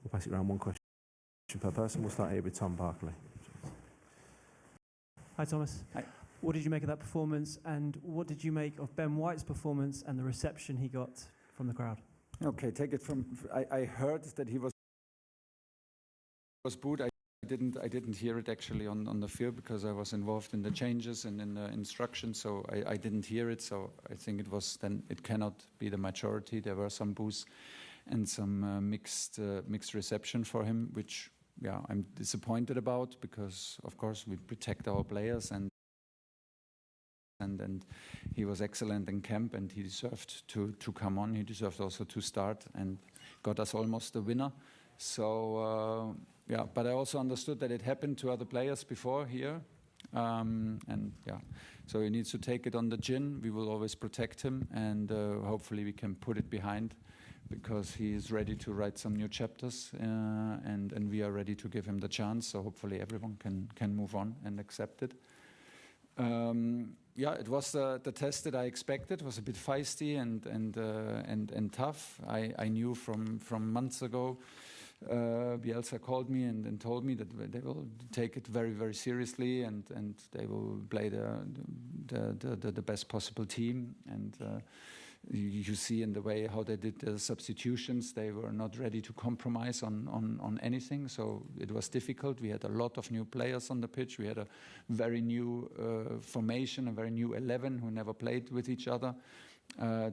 We'll pass it around, one question per person. We'll start here with Tom Barclay. Hi, Thomas. Hi. What did you make of that performance, and what did you make of Ben White's performance and the reception he got from the crowd? Okay, take it from. I heard that he was booed. I didn't hear it actually on the field because I was involved in the changes and in the instructions, so I didn't hear it. So I think it cannot be the majority. There were some boos and some mixed reception for him, which I'm disappointed about because of course we protect our players and he was excellent in camp and he deserved to come on. He deserved also to start and got us almost a winner. So but I also understood that it happened to other players before here. So he needs to take it on the chin. We will always protect him and hopefully we can put it behind because he is ready to write some new chapters and we are ready to give him the chance. So hopefully everyone can move on and accept it. It was the test that I expected. It was a bit feisty and tough. I knew from months ago. Bielsa called me and told me that they will take it very, very seriously and they will play the best possible team. And you see in the way how they did the substitutions, they were not ready to compromise on anything. So it was difficult. We had a lot of new players on the pitch. We had a very new formation, a very new 11 who never played with each other.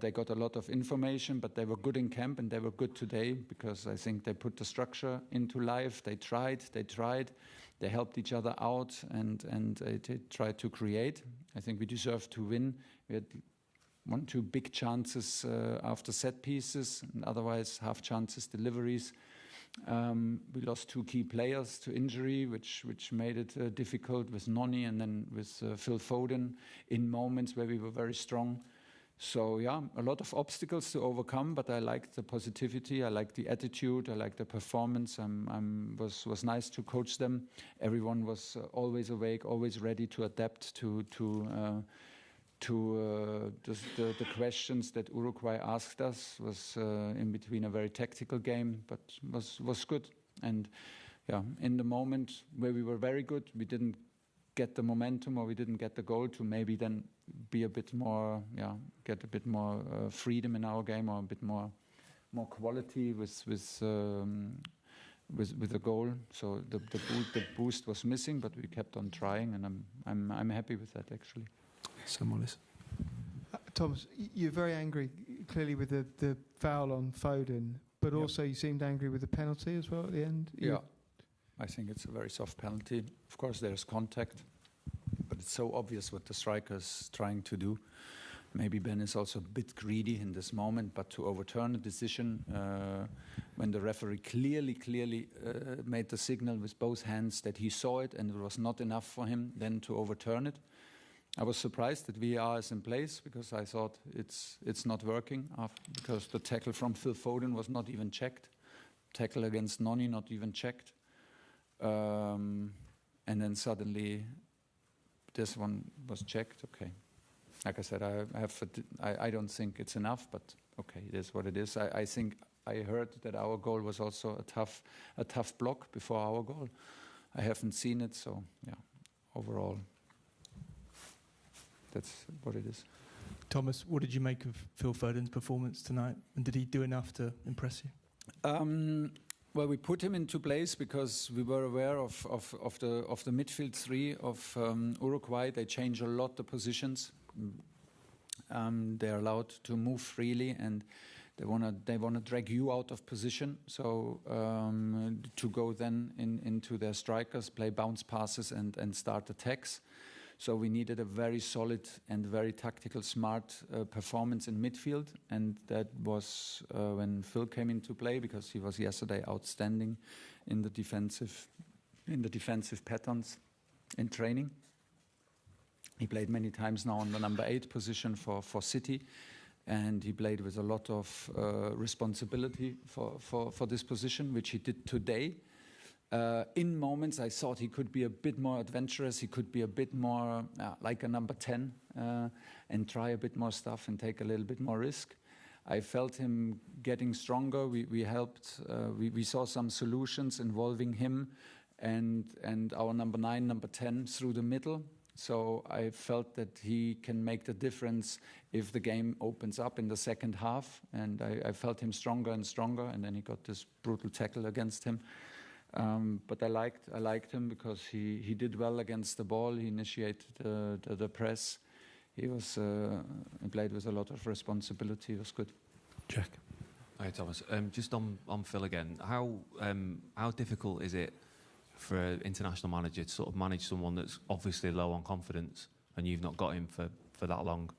They got a lot of information, but they were good in camp and they were good today because I think they put the structure into life. They tried, they helped each other out and they tried to create. I think we deserved to win. We had 1-2 big chances after set pieces and otherwise half chances deliveries. We lost 2 key players to injury, which made it difficult with Noni and then with Phil Foden in moments where we were very strong. So a lot of obstacles to overcome, but I liked the positivity, I liked the attitude, I liked the performance. Was nice to coach them. Everyone was always awake, always ready to adapt to the questions that Uruguay asked us. Was in between a very tactical game, but was good. And in the moment where we were very good, we didn't get the momentum or we didn't get the goal to maybe then be a bit more, get a bit more freedom in our game or a bit more quality with the goal. So the boost was missing, but we kept on trying, and I'm happy with that actually. Samuelis. Thomas, you're very angry clearly with the foul on Foden, but also you seemed angry with the penalty as well at the end. I think it's a very soft penalty. Of course, there's contact, but it's so obvious what the striker's trying to do. Maybe Ben is also a bit greedy in this moment, but to overturn a decision when the referee clearly made the signal with both hands that he saw it and it was not enough for him then to overturn it. I was surprised that VAR is in place because I thought it's not working because the tackle from Phil Foden was not even checked. Tackle against Noni not even checked. And then suddenly this one was checked. Okay. Like I said, I don't think it's enough, but okay, it is what it is. I think I heard that our goal was also a tough block before our goal. I haven't seen it, so overall, that's what it is. Thomas, what did you make of Phil Foden's performance tonight, and did he do enough to impress you? Well, we put him into place because we were aware of the midfield 3 of Uruguay. They change a lot the positions. They're allowed to move freely, and they wanna drag you out of position. So to go then into their strikers, play bounce passes and start attacks. So we needed a very solid and very tactical, smart performance in midfield, and that was when Phil came into play because he was yesterday outstanding in the defensive patterns in training. He played many times now on the number 8 position for City, and he played with a lot of responsibility for this position, which he did today. In moments, I thought he could be a bit more adventurous. He could be a bit more like a number 10 and try a bit more stuff and take a little bit more risk. I felt him getting stronger. We helped. We saw some solutions involving him and our number 9, number 10 through the middle. So I felt that he can make the difference if the game opens up in the second half. And I felt him stronger and stronger. And then he got this brutal tackle against him. But I liked him because he did well against the ball. He initiated the press. He played with a lot of responsibility. It was good. Jack. Hi, Thomas. Just on Phil again. How difficult is it for an international manager to sort of manage someone that's obviously low on confidence and you've not got him for that long?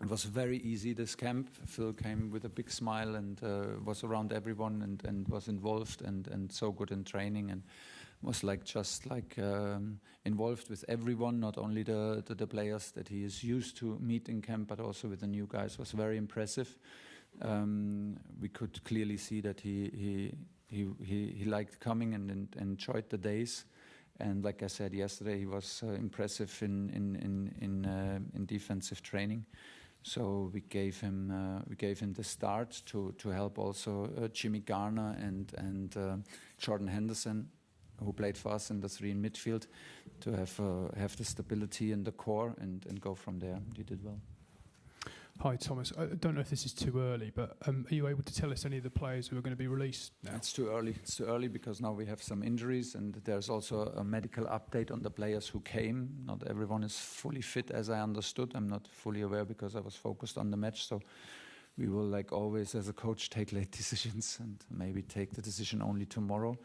It was very easy, this camp. Phil came with a big smile and was around everyone and was involved and so good in training and was involved with everyone, not only the players that he is used to meet in camp, but also with the new guys. It was very impressive. We could clearly see that he liked coming and enjoyed the days, and like I said yesterday, he was impressive in defensive training. So we gave him the start to help also Jimmy Garner and Jordan Henderson, who played for us in the 3 in midfield, to have the stability in the core and go from there. He did well. Hi, Thomas. I don't know if this is too early, but are you able to tell us any of the players who are going to be released now? It's too early. It's too early because now we have some injuries and there's also a medical update on the players who came. Not everyone is fully fit, as I understood. I'm not fully aware because I was focused on the match. So we will, like always, as a coach, take late decisions and maybe take the decision only tomorrow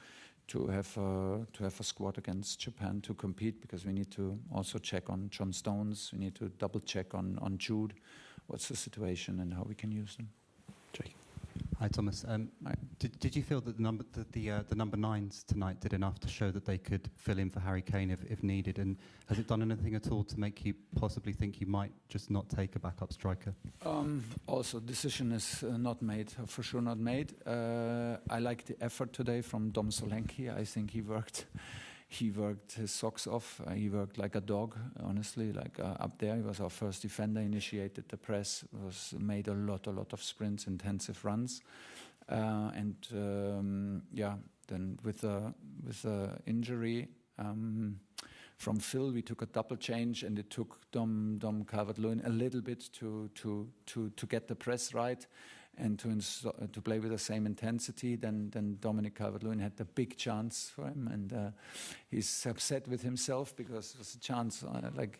to have a squad against Japan to compete, because we need to also check on John Stones. We need to double check on Jude. What's the situation and how we can use them. Jake. Hi, Thomas. Did you feel that the number 9s tonight did enough to show that they could fill in for Harry Kane if needed? And has it done anything at all to make you possibly think you might just not take a backup striker? Also, decision is not made, for sure not made. I like the effort today from Dom Solanke. I think he worked his socks off. He worked like a dog, honestly, up there. He was our first defender, initiated the press, made a lot of sprints, intensive runs. Then with the injury from Phil, we took a double change, and it took Dom Calvert-Lewin a little bit to get the press right and to play with the same intensity. Then Dominic Calvert-Lewin had the big chance for him, and he's upset with himself because it was a chance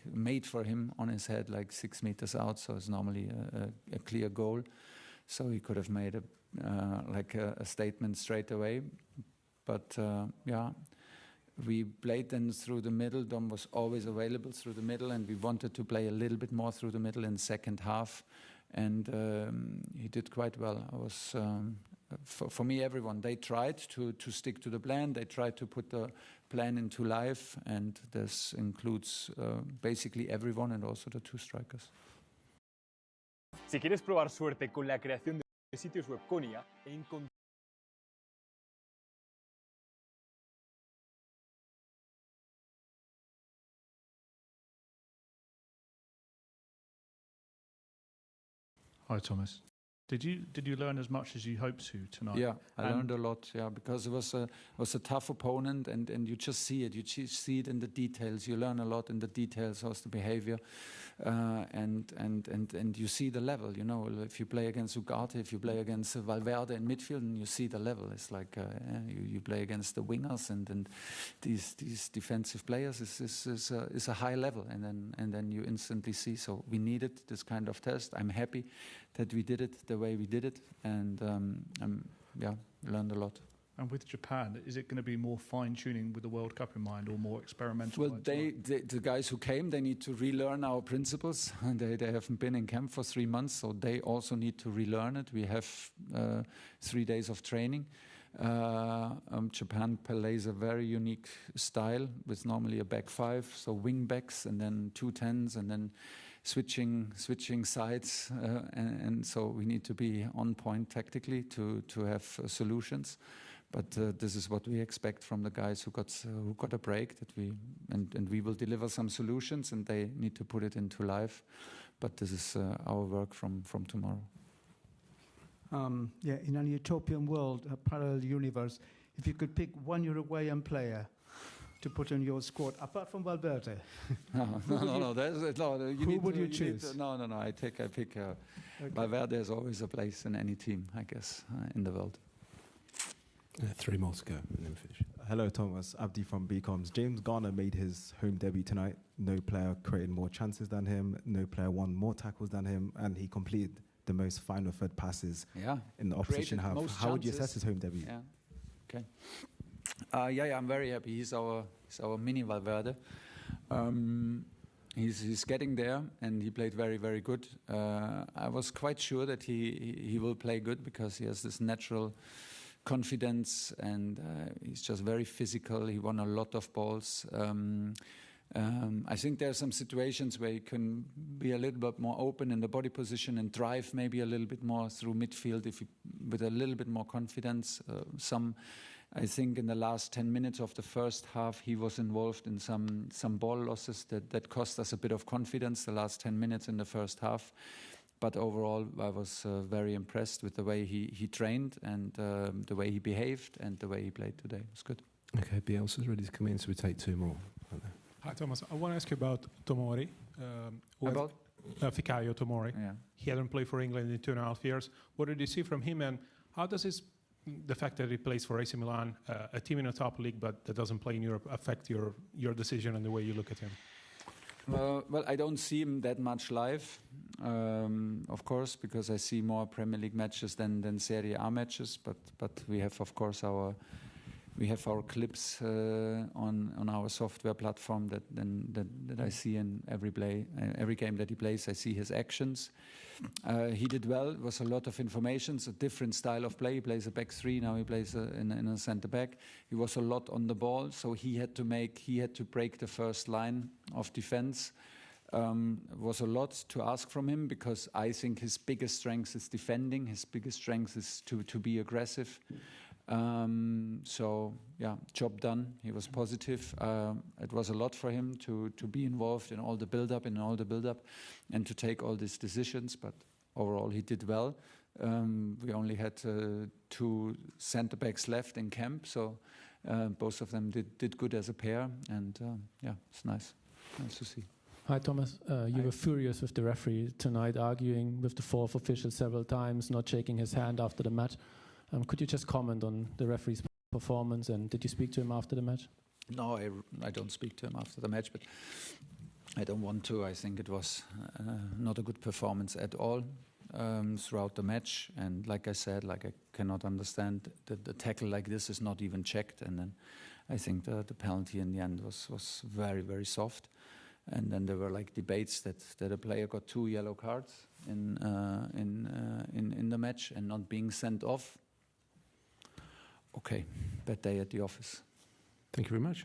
made for him on his head, 6 meters out. So it's normally a clear goal. So he could have made a statement straight away. But we played then through the middle. Dom was always available through the middle, and we wanted to play a little bit more through the middle in the second half. And he did quite well. I was, for me, everyone, they tried to stick to the plan. They tried to put the plan into life, and this includes basically everyone and also the 2 strikers. Si quieres probar suerte con la creación de sitios web con IA, Hi, Thomas. Did you learn as much as you hoped to tonight? Yeah, I learned a lot. Yeah, because it was a tough opponent, and you just see it. You see it in the details. You learn a lot in the details. How's the behavior, and you see the level. You know, if you play against Ugarte, if you play against Valverde in midfield, and you see the level. It's like you play against the wingers, and these defensive players is a high level, and then you instantly see. So we needed this kind of test. I'm happy that we did it the way we did it, and learned a lot. And with Japan, is it going to be more fine-tuning with the World Cup in mind, or more experimental? Well, the guys who came, they need to relearn our principles. They haven't been in camp for 3 months, so they also need to relearn it. We have 3 days of training. Japan plays a very unique style with normally a back 5, so wing backs, and then 2 10s, and then switching sides, and so we need to be on point tactically to have solutions. But this is what we expect from the guys who got a break, that we will deliver some solutions, and they need to put it into life. But this is our work from tomorrow. Yeah, in an utopian world, a parallel universe, if you could pick one Uruguayan player to put in your squad, apart from Valverde, No. who would you choose? No. I pick. Valverde is always a place in any team, I guess, in the world. 3 more to go and then finish. Hello, Thomas. Abdi from BComs. James Garner made his home debut tonight. No player created more chances than him. No player won more tackles than him. And he completed the most final third passes in the opposition half. How would you assess his home debut? Yeah. Okay. I'm very happy. He's our mini Valverde. He's getting there, and he played very, very good. I was quite sure that he will play good because he has this natural confidence, and he's just very physical. He won a lot of balls. I think there are some situations where he can be a little bit more open in the body position and drive maybe a little bit more through midfield with a little bit more confidence. I think in the last 10 minutes of the first half, he was involved in some ball losses that cost us a bit of confidence, the last 10 minutes in the first half. But overall, I was very impressed with the way he trained and the way he behaved and the way he played today. It was good. Okay, Bielsa's ready to come in, so we take 2 more. Hi, Thomas. I want to ask you about Tomori. About? Fikayo Tomori. Yeah. He hadn't played for England in 2.5 years. What did you see from him, and how does the fact that he plays for AC Milan, a team in the top league but that doesn't play in Europe, affect your decision and the way you look at him? Well, I don't see him that much live, of course, because I see more Premier League matches than Serie A matches. But we have, of course, our clips on our software platform that I see in every game that he plays. I see his actions. He did well. It was a lot of information. It's a different style of play. He plays a back 3 now. He plays in a centre back. He was a lot on the ball, so he had to break the first line of defense. It was a lot to ask from him because I think his biggest strength is defending. His biggest strength is to be aggressive. Job done. He was positive. It was a lot for him to be involved in all the build-up and to take all these decisions, but overall he did well. We only had 2 centre-backs left in camp, so both of them did good as a pair, and it's nice to see. Hi, Thomas. You were furious with the referee tonight, arguing with the 4th official several times, not shaking his hand after the match. Could you just comment on the referee's performance, and did you speak to him after the match? No, I don't speak to him after the match, but I don't want to. I think it was not a good performance at all throughout the match. And like I said, I cannot understand that the tackle like this is not even checked. And then I think the penalty in the end was very, very soft. And then there were debates that a player got 2 yellow cards in the match and not being sent off. Okay, bad day at the office. Thank you very much.